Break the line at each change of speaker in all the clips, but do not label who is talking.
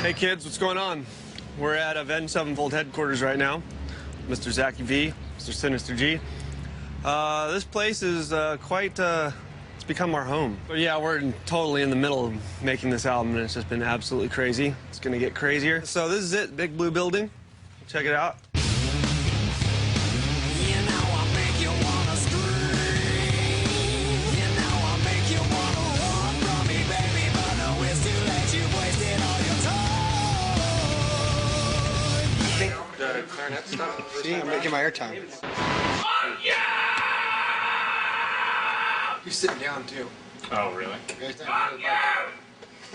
Hey kids, what's going on? We're at Avenged Sevenfold headquarters right now. Mr. Zachy V, Mr. Sinister G. This place is it's become our home. But yeah, we're totally in the middle of making this album, and it's just been absolutely crazy. It's gonna get crazier. So this is it, Big Blue Building. Check it out.
The clarinet stuff. See, I'm making my airtime.
Oh, yeah!
He's sitting down too.
Oh, really?
Oh,
yeah!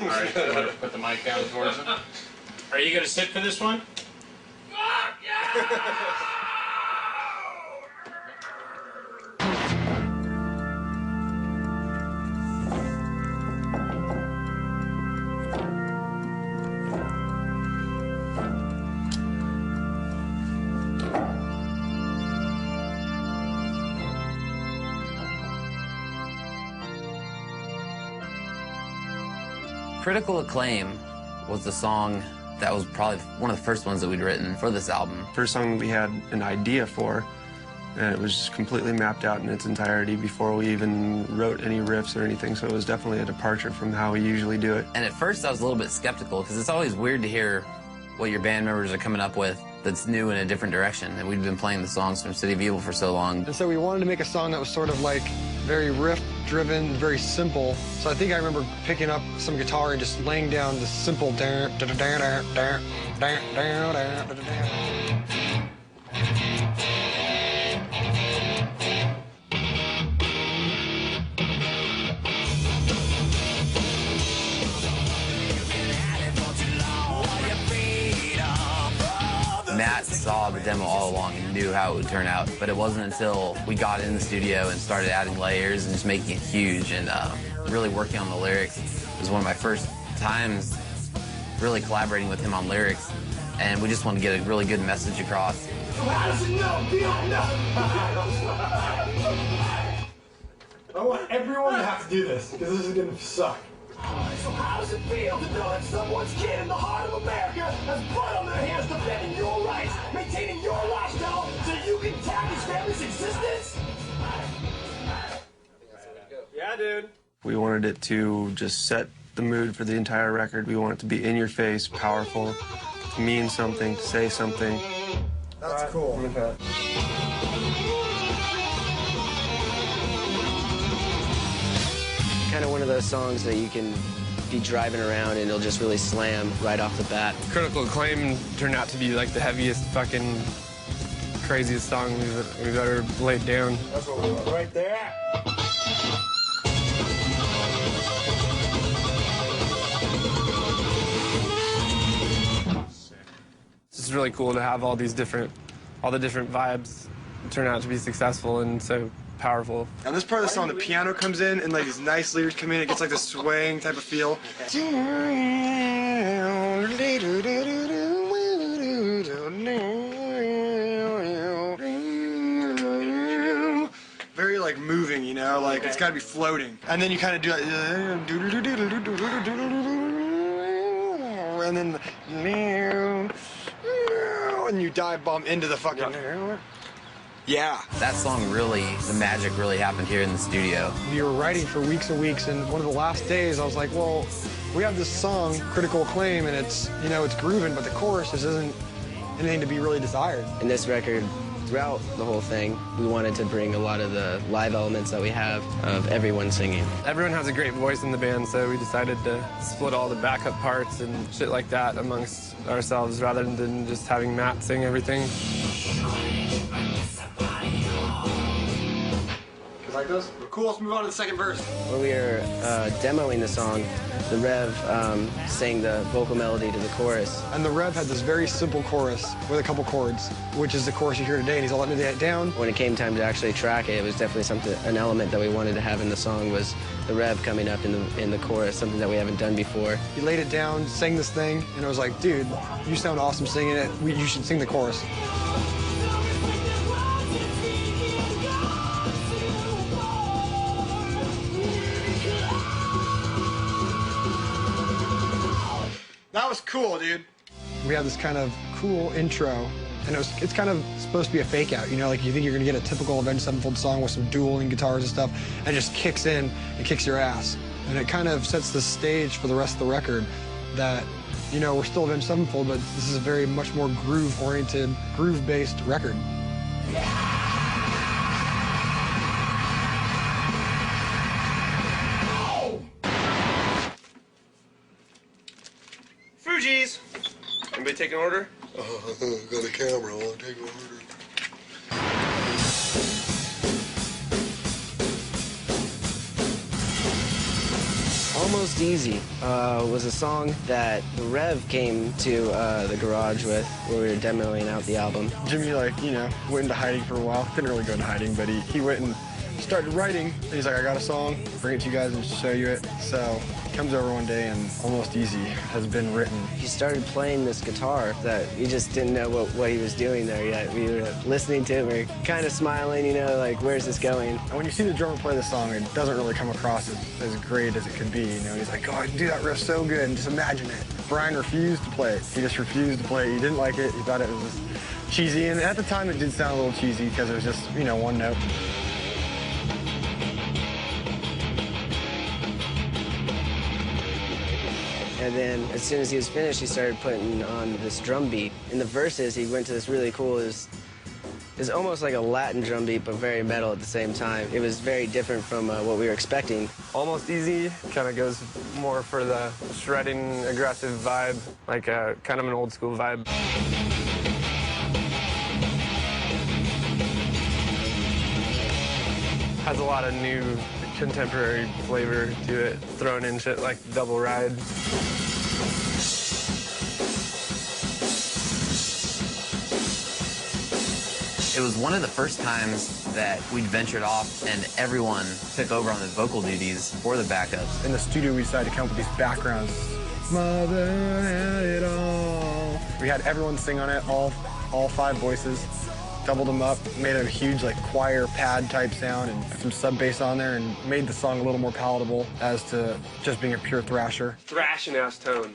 All right, put the mic down towards him. Are you gonna sit for this one? Oh, yeah!
Critical Acclaim was the song that was probably one of the first ones that we'd written for this album.
First song we had an idea for, and it was just completely mapped out in its entirety before we even wrote any riffs or anything, so it was definitely a departure from how we usually do it.
And at first I was a little bit skeptical, because it's always weird to hear what your band members are coming up with that's new in a different direction. And we'd been playing the songs from City of Evil for so long.
And so we wanted to make a song that was sort of like very riff-driven, very simple. So I think I remember picking up some guitar and just laying down this simple
Matt saw the demo all along and knew how it would turn out, but it wasn't until we got in the studio and started adding layers and just making it huge and really working on the lyrics. It was one of my first times really collaborating with him on lyrics, and we just wanted to get a really good message across.
How does it know? You don't know. I want everyone to have to do this, because this is going to suck. So how does it feel to know that someone's kid in the heart of America has blood on their hands defending your rights, maintaining your lifestyle, so you can tag his family's existence?
Yeah, dude. We wanted it to just set the mood for the entire record. We want it to be in your face, powerful, to mean something, to say something.
That's cool.
Kind of one of those songs that you can be driving around and it'll just really slam right off the bat.
Critical Acclaim turned out to be like the heaviest, fucking craziest song we've ever laid down.
That's what we want right there.
It's just really cool to have all the different vibes turn out to be successful and so powerful.
On this part of the song, the piano comes in and like these nice lyrics come in. It gets like this swaying type of feel. Very like moving, you know, like it's got to be floating. And then you kind of do like, and then and you dive bomb into the fucking. Yeah.
That song really, the magic really happened here in the studio.
We were writing for weeks and weeks, and one of the last days I was like, well, we have this song, Critical Acclaim, and it's, you know, it's grooving, but the chorus just isn't anything to be really desired.
In this record, throughout the whole thing, we wanted to bring a lot of the live elements that we have of everyone singing.
Everyone has a great voice in the band, so we decided to split all the backup parts and shit like that amongst ourselves rather than just having Matt sing everything.
Like this? Cool, let's move on to the second verse.
When we were demoing the song, the Rev sang the vocal melody to the chorus.
And the Rev had this very simple chorus with a couple chords, which is the chorus you hear today, and he's all letting it down.
When it came time to actually track it, it was definitely an element that we wanted to have in the song was the Rev coming up in the chorus, something that we haven't done before.
He laid it down, sang this thing, and I was like, dude, you sound awesome singing it. You should sing the chorus. That was cool, dude. We have this kind of cool intro, and it's kind of supposed to be a fake out, you know, like you think you're gonna get a typical Avenged Sevenfold song with some dueling guitars and stuff, and it just kicks in and kicks your ass. And it kind of sets the stage for the rest of the record that, you know, we're still Avenged Sevenfold, but this is a very much more groove-oriented, groove-based record.
Fuji's. Anybody take an order?
Got a camera. I'll take an order.
Almost Easy was a song that the Rev came to the garage with where we were demoing out the album.
Jimmy, like, you know, went into hiding for a while. Didn't really go into hiding, but he went and started writing. And he's like, I got a song, bring it to you guys and show you it. So he comes over one day and Almost Easy has been written.
He started playing this guitar that we just didn't know what he was doing there yet. We were listening to it, we were kind of smiling, you know, like, where's this going?
And when you see the drummer play the song, it doesn't really come across as great as it could be, you know. He's like, oh, I can do that riff so good, and just imagine it. Brian refused to play it. He just refused to play it. He didn't like it. He thought it was just cheesy, and at the time it did sound a little cheesy because it was just, you know, one note.
And then as soon as he was finished, he started putting on this drum beat. In the verses, he went to this really cool, it's almost like a Latin drum beat, but very metal at the same time. It was very different from what we were expecting.
Almost Easy kind of goes more for the shredding, aggressive vibe, like kind of an old school vibe. Has a lot of new contemporary flavor to it, thrown in shit like double ride.
It was one of the first times that we'd ventured off and everyone took over on the vocal duties for the backups.
In the studio, we decided to come up with these backgrounds. Mother had it all. We had everyone sing on it, all 5 voices. Doubled them up, made a huge like choir pad type sound and some sub bass on there and made the song a little more palatable as to just being a pure thrasher.
Thrashing ass tone.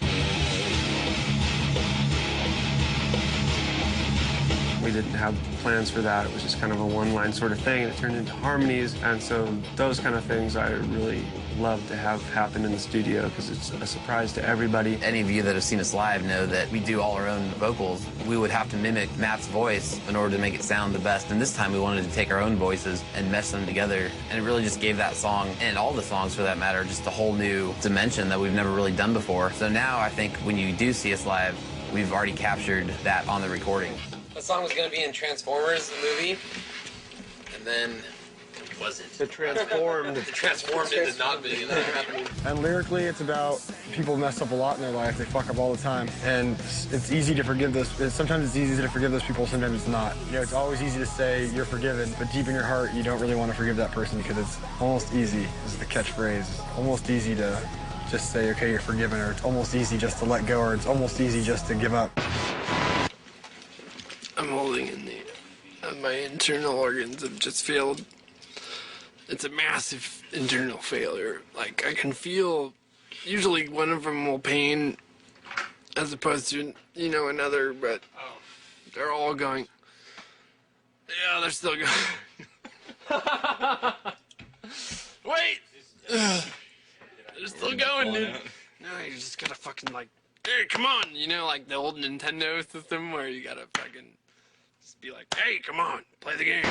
We didn't have plans for that. It was just kind of a one-line sort of thing, and it turned into harmonies. And so those kind of things I really love to have happen in the studio because it's a surprise to everybody.
Any of you that have seen us live know that we do all our own vocals. We would have to mimic Matt's voice in order to make it sound the best. And this time we wanted to take our own voices and mesh them together. And it really just gave that song, and all the songs for that matter, just a whole new dimension that we've never really done before. So now I think when you do see us live, we've already captured that on the recording. The song was going to be in Transformers, the movie, and then it wasn't.
It transformed.
It transformed into not being in that.
And lyrically, it's about people mess up a lot in their life. They fuck up all the time. And it's easy to forgive those. Sometimes it's easy to forgive those people, sometimes it's not. You know, it's always easy to say you're forgiven, but deep in your heart, you don't really want to forgive that person because it's almost easy, is the catchphrase. It's almost easy to just say, okay, you're forgiven, or it's almost easy just to let go, or it's almost easy just to give up.
I'm holding in my internal organs have just failed. It's a massive internal failure. Like, I can feel, usually one of them will pain as opposed to, you know, another, but they're all going, yeah, they're still going. Wait! They're still going, dude. No, you just gotta fucking, like, hey, come on! You know, like the old Nintendo system where you gotta fucking just be like, hey, come on, play the game.